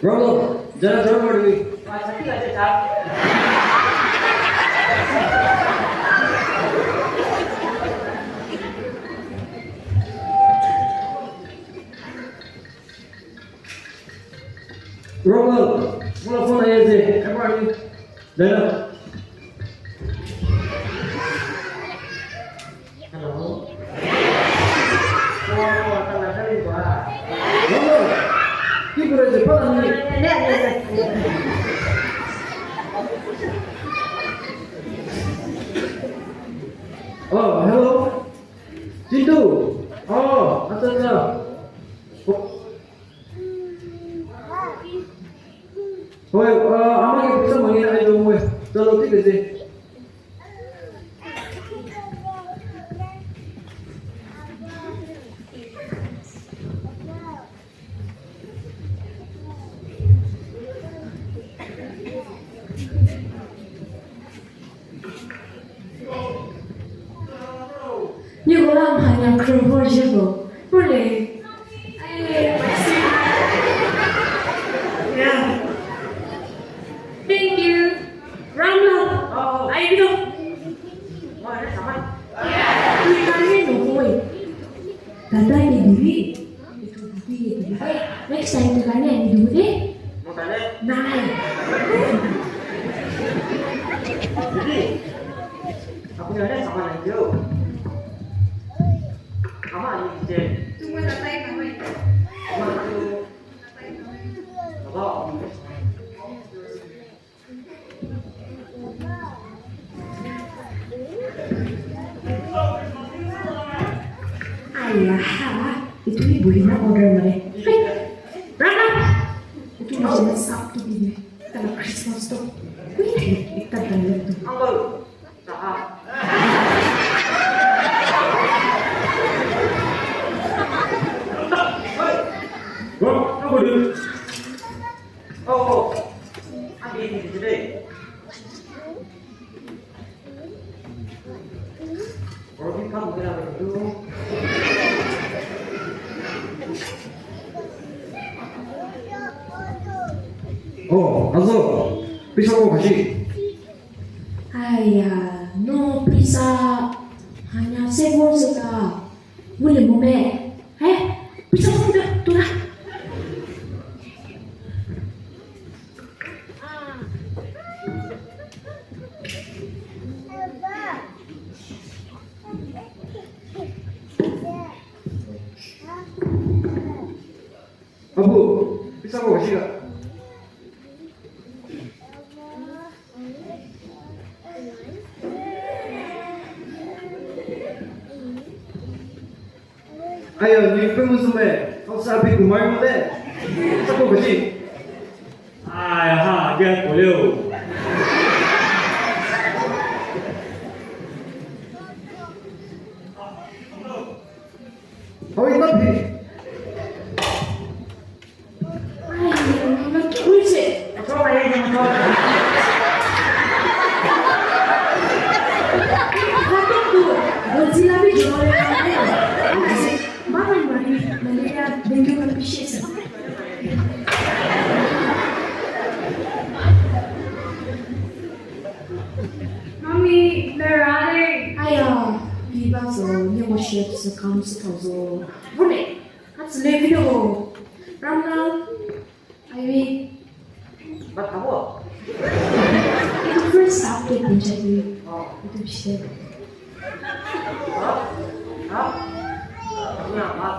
Bro, jangan jauh dari. Sakit aja cap. Bro, mulai phone aja sih. Apa ini? Jangan. Halo. Oh, tengah kali gua. Bro, ini boleh cepat nih. Oh, hello. Cintu. Oh, acha. Ôi, ông ấy sao mà nghe lại rồi ôi, cho lâu thích cái gì? Như có làm hài nhạc crew for example, boleh. Yeah. Thank you. Ramla. Oh, Ayo dong. mau ada sama. Tulisannya doi. Katanya diri. Itu diri. Next time tulisannya yang dulu deh. Mau tanya? Nah. Jadi, aku ada sama Nigel. Sama Nigel. Tunggu datang kami. Sama itu. Apa? Ayah, itu ibu Lina order mereka. Rama, itu macam Sabtu ini. Kalau Christmas tuh, wih, ikat dalam tuh. Uncle. Nah. Bro, apa dia? Oh, ambil ini di sini. Kalau kita mau bilang itu, Oh, Azo, bisa mau kasih? Ayah, no bisa hanya sebol saja. Boleh boleh. Bisa sudah tuh lah. Abu, bisa mau kasih gak? Ayo, ni pemusume, kau sabi kumai mo deh. Bisa mau kasih? Ai ha, dia boleh. Oh, itu bi. Ayah, lagi ulse. coba ya jangan coba. Kata tuh, Godzilla bi jual ayah. Mana Maria dengan pisces. Mami, berani. Ayah, tiba so, ni mau chef sekam sekazo. Boleh, harus lebih dulu. Ramla, ayo. Buat kamu. Itu first update menjadi Oh, itu chef. hah? Hah? Ini apa?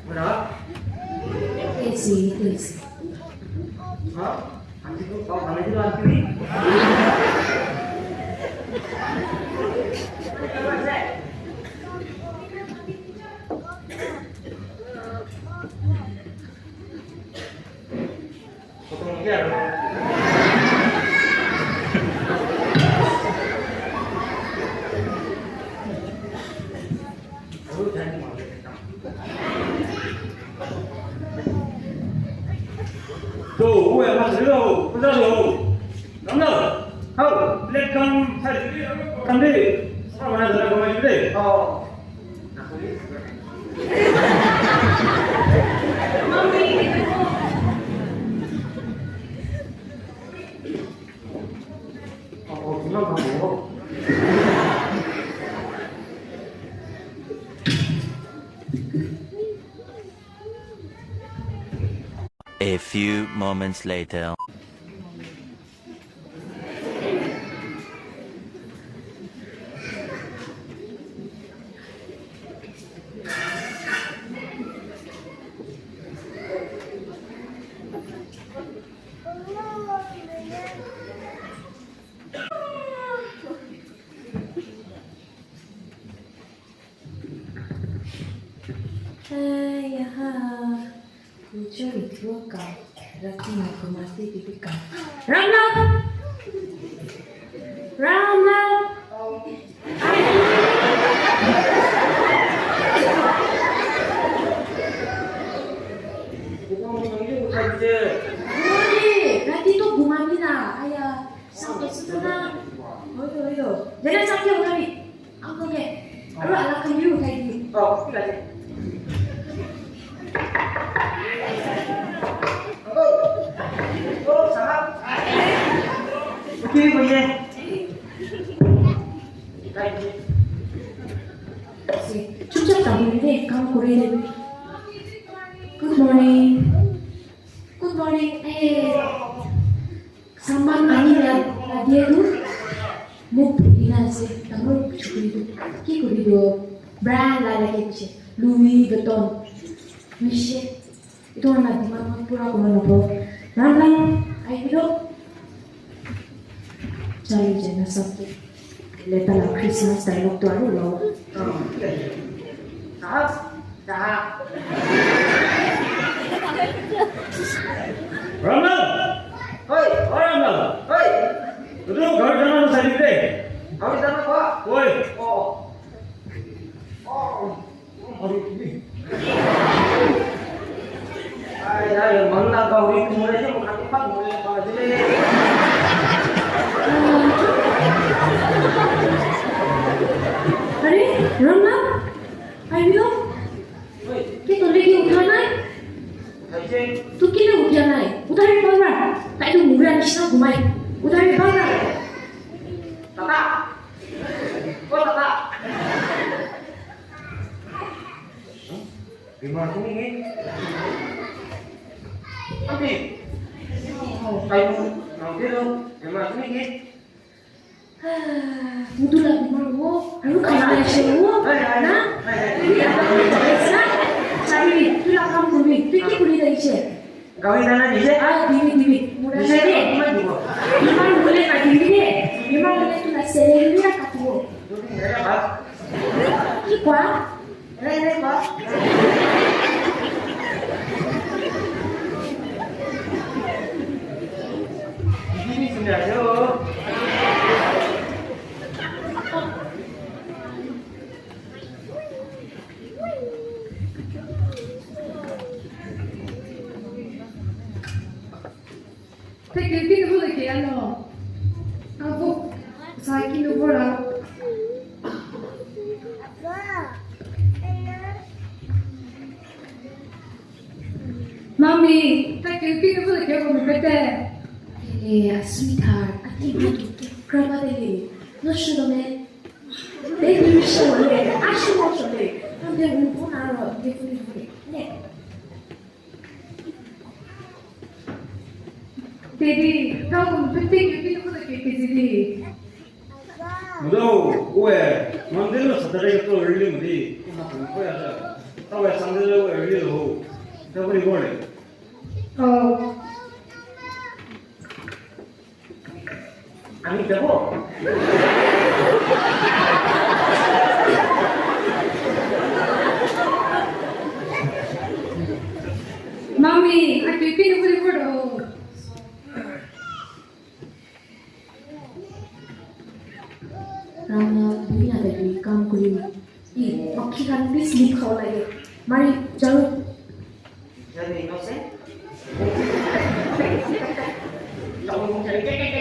Berapa? Easy. Hah? Nanti tuh kau kali itu nanti. Potong dia. Aku jangan mau. Tuh, gue yang masih dulu, betul dulu. Kamu, kau lihat kamu hari ini, nanti, apa mana ada kamu ini? Oh. Aku ini. Mami, itu A few moments later. Curi dua kau, lagi aku mati di dekat. Rana, Rana. Bukan menunggu saja. Boleh, nanti tu gumami lah. Ayah, sampai setengah. Ayo. Jangan sakit kami. Angkat ni. Aduh, alakan dulu tadi. Oh, tidak ada. Okey, boleh. Cucuk tak boleh. Kamu kurang. Good morning. Good morning. Sampai ani dia tu. Mau pergi nasi. Kamu curi tu. Kiri tu. Brand lagi macam Louis Vuitton. Michelle. Itu anak di mana pura kemana pun. Rana, ayo. Cari jenis satu. Lepas lah Christmas dialog tu ada loh. Sahab. Rana! Hoi, Rana! hoi. Betul, kau jangan sakit deh. Kau di sana apa? Woi. Ay, mana kau ini mulai je makan tempat mulai apa je. अरे रमना आइयो Hoi, के तो लेके उठाना है saja. तू किने उठाना है उधर ही भाग रहा ताकि तू मुगरा निशा घुमाए उधर ही भाग रहा Tata. Kau tata. Gimana tu ni? Abi. Kayu nanti tu. Gimana tu ni? Butuh lagi malu lalu kena asyik na ini apa nak cari tu lah kamu ni tu kiki boleh dah isyik Kau di sana je? divi mudah Di sana saja mana juga? memang boleh kat divi ni memang boleh tu nak selain dia kat tu Tu ni ada apa? ikwa Ini apa? Ini sebenarnya. Te que no de que ya no. Algo, ¿sabes quién no por algo? Mami, te que no de que yo me pete. sweetheart ati butuh kerana dia no sudah me dia bisa boleh asyik macam dia nanti pun ada dia boleh ne Dedi, kau pete que no de que sidi. 너 왜? 만들어 사다리가 또 열리는데 그만 거야. 타워에 상대로 열리고 저번에 뭐래? Oh, Angin jago. Mami, aku ini boleh bodoh. Rama dunia lagi kamu kulit makin kan bis sleep kau lagi mari jalan Jadi kau sih? Kau mau cari kek.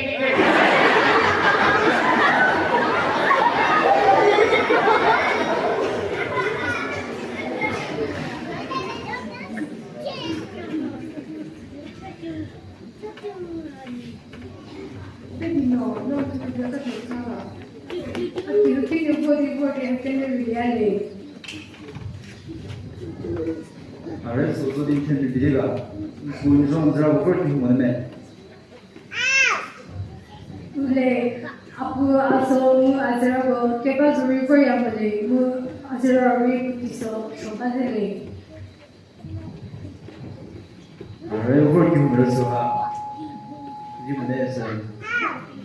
Baby, no, tu tidak tak salah. Aku ini boleh yang kena lihat. 알아서 소소딘 텐데 비리가 군종 들하고 그렇게 뭐네. Le apu aso azerago kepa zuri for yamale mu azerari kutiso shobazele. 알아요 그렇게 뭐랬어. 이게 뭐네서.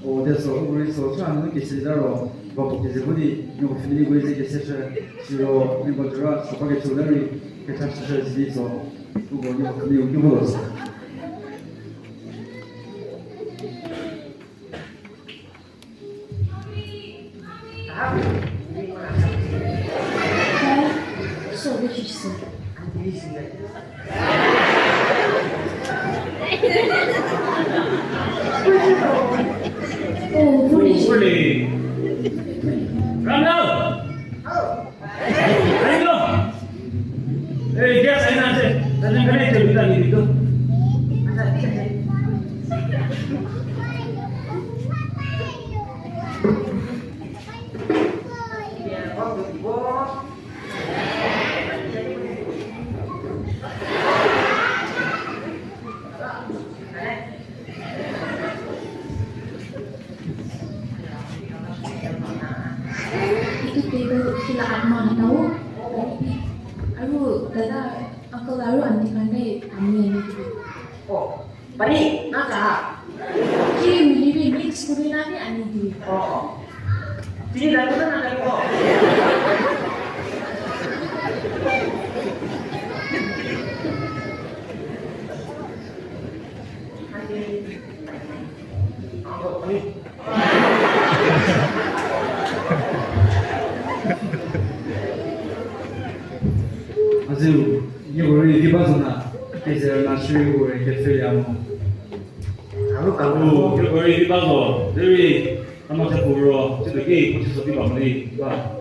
어디서 우리 소소하는 게 실제로 뭐 이제분이 이거 필리고 이제 세션 주로 이거들아 소파게 조절이 괜찮으셔 지서 그거 이거 근데 여기 보았어. 수업을 주셨어. 오, 소리. 홀리. 람나. 아이고. 에이, 걔 사인한테 나중에 그래 저 미담이 이거. Itu table sila Atma tahu. Aru dada uncle aru auntie pandai kami ini. Oh, pani, nasa? Kiri mili mix kuri nani ani di. Oh, sini dah tu nak aku. Oh, pani. 아주 이거를 이바서나 이제 나시고 이렇게 쓰려면 Aku 오, kamu. 그 거리 이봐서 저기 한번 자 보러 저기 고쳐서 비 마무리 봐.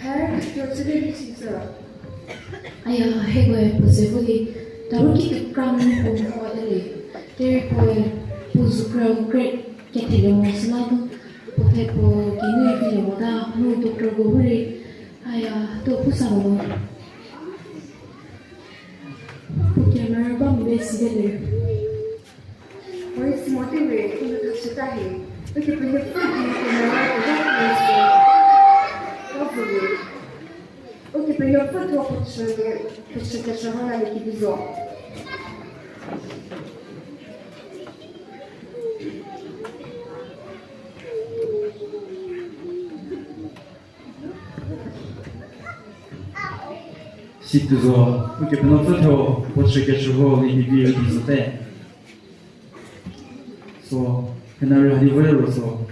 Her götürür size. Ayah, hegoe posebuli. Tahu kita kram pun ada. Dari poe puzu kram great ketelong selalu. Pote po kini pilih moda nu doktor gobuli. Ayah, tu pusaro. Porque mereka besi dele. Oi, se motive, quando tu está aí. Porque por exemplo, quando eu Ok, per io ho fatto la posizione che c'è una di bisogno. 시트도 이렇게 변호사로 보시게 주고 이 비디오 있을 때, 소 그날을 하리버로서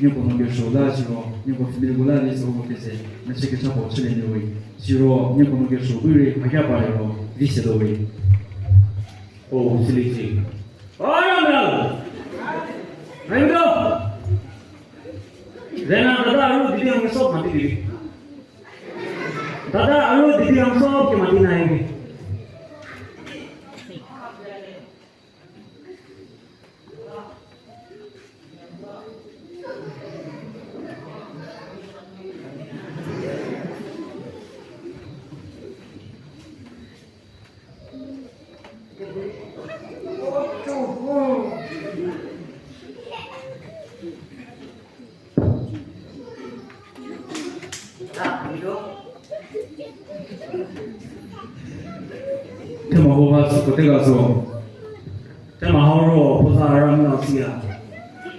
일본어 교수가 지로 일본 필리곤에서 오게 돼. 매체게 잡고 치는 거이. 지로 일본어 교수 우리 하야바로 리세도이. 오, 실리지. 아야면. 아이고. 내가 다다 아루 디디 형이 쏙 만들기. 다다 아루 디디 형 쏙 만들나요? 테마호가 그때 가서 테마하우로 보사라면 어디야?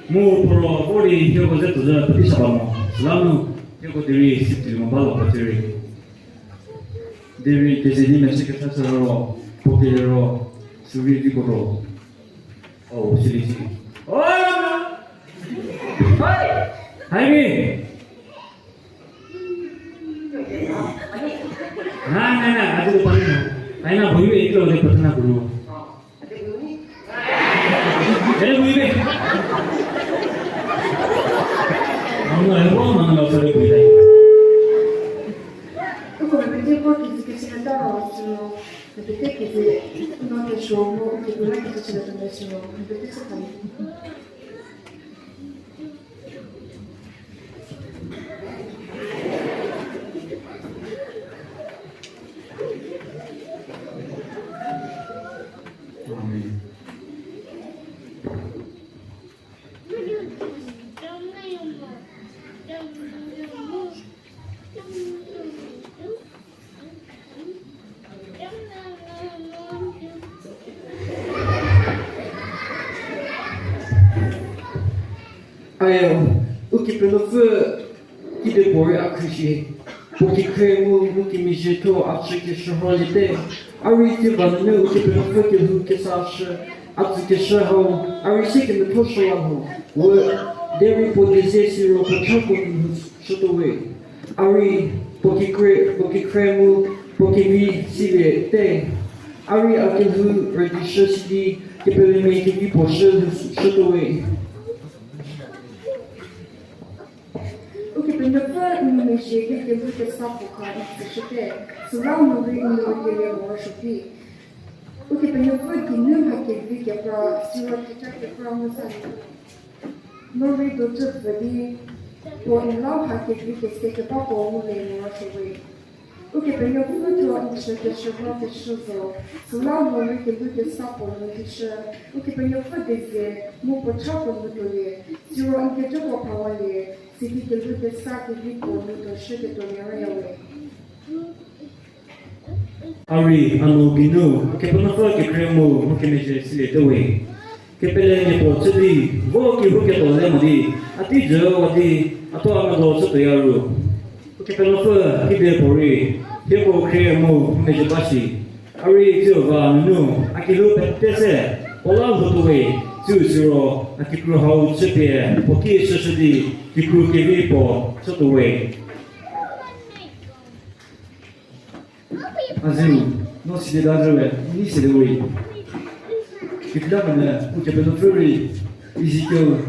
뭐 프로 우리 교과서 도저 어디 잡아모? 슬라무 교과들이 시티만 봐도 같이 데뷔 대신에 매체게 사서로 보기로 수비디고로 오, 실리지. 아야면. 하이미. 나 아직도 빠르네. 아니나 보이면 이거 어디 버튼나 부르고. 내 보이네. 아무나 해보 나는 거 소리 보이다. Come perché poi che si andava perché che non è solo che non è che c'è da nessuno perché si fa o que pelo que depois a crescer porque cremos o que me jetou a que se rolite a rite vanne o que pelo que sache a que se ho a rite que me tosho ho o deve poder ser se o pachaco shotowe ari porque cremos porque vi se tem ari aquele religiosidade que pelo meio que vi poche shotowe o que pelo não me chega que eu que sapo cara se chete só não vi no que ele worship o que pelo que não que vi que para se o que tá que para não sabe não vi do tudo ali o em lá que vi que se que para o ele worship o que pelo que tu acha que chegou que chegou só não vi que sapo não que o que pelo que dizer não pode chapo no ele se o que já para o ele se que ele sabe que o no chega do meu Ari anubino che per non che cremo che mi si le due che per le porti vo che to di ati jo di ato amado so to yaru che per non che de pori che ko cremo me je basi Ari jo va no akilo pete ola ho to we ju zero akilo ho chepe poki so di che ku che vi po so to we Azul, não se dá de ver, início de hoje. Que claro, né? O que pelo Feriberth, Ezequiel,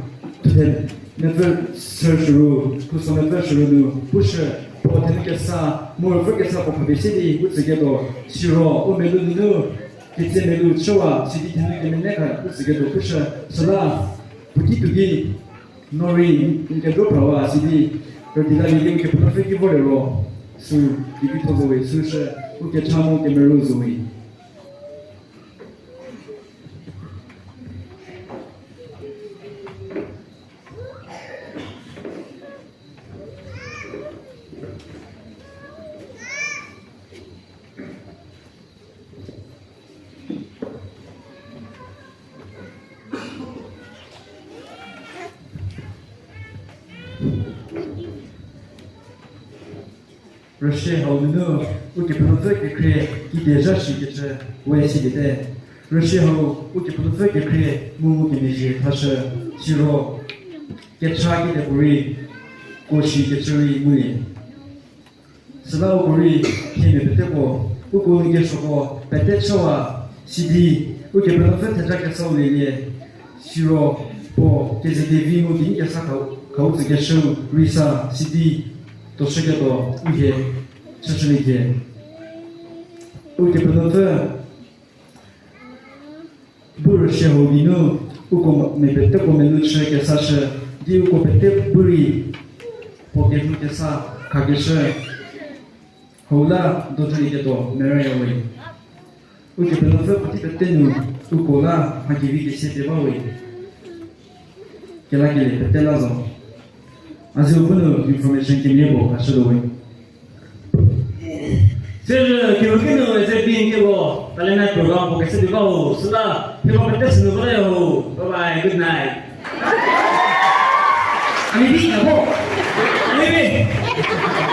never search rule, custo never search rule, puxa, pode ter que essa, morrer que essa para poder ser, o que é do, shiro, o melu no, que tem melu choa, se tem que meneka, o que é do, puxa, sala, porque tu que, nori, que é do para lá, se tem, eu te dá ninguém que pelo Feriberth que vou levar, su, que vi todo o isso, o que chamam de meruzui. Rocher Hau o que produz que cria que déjà se que ouais c'est des Rocher Hau o que produz que cria mu que me tacha shiro que chagi de buri koshi que chui muli sala o buri que me betebo o ko ni que soko pete choa sidi o que produz que já que são ele shiro po que se devi mu que sa ka que show risa sidi to chega do o que chachulike o que produtor bur shehodino o como me bete como no chega sacha de o compete buri porque no que sa kagesha hola do chega do merayawi o que produtor pati betenu o cola hakivi que se devawi que lá que ele bete lazo mas eu vou information que me vou achar do 这是给我看到在边给我，大家来表达我给自己搞，是吧？给我们带什么过来哦，拜拜 ，Good night。阿妹，阿婆，阿妹。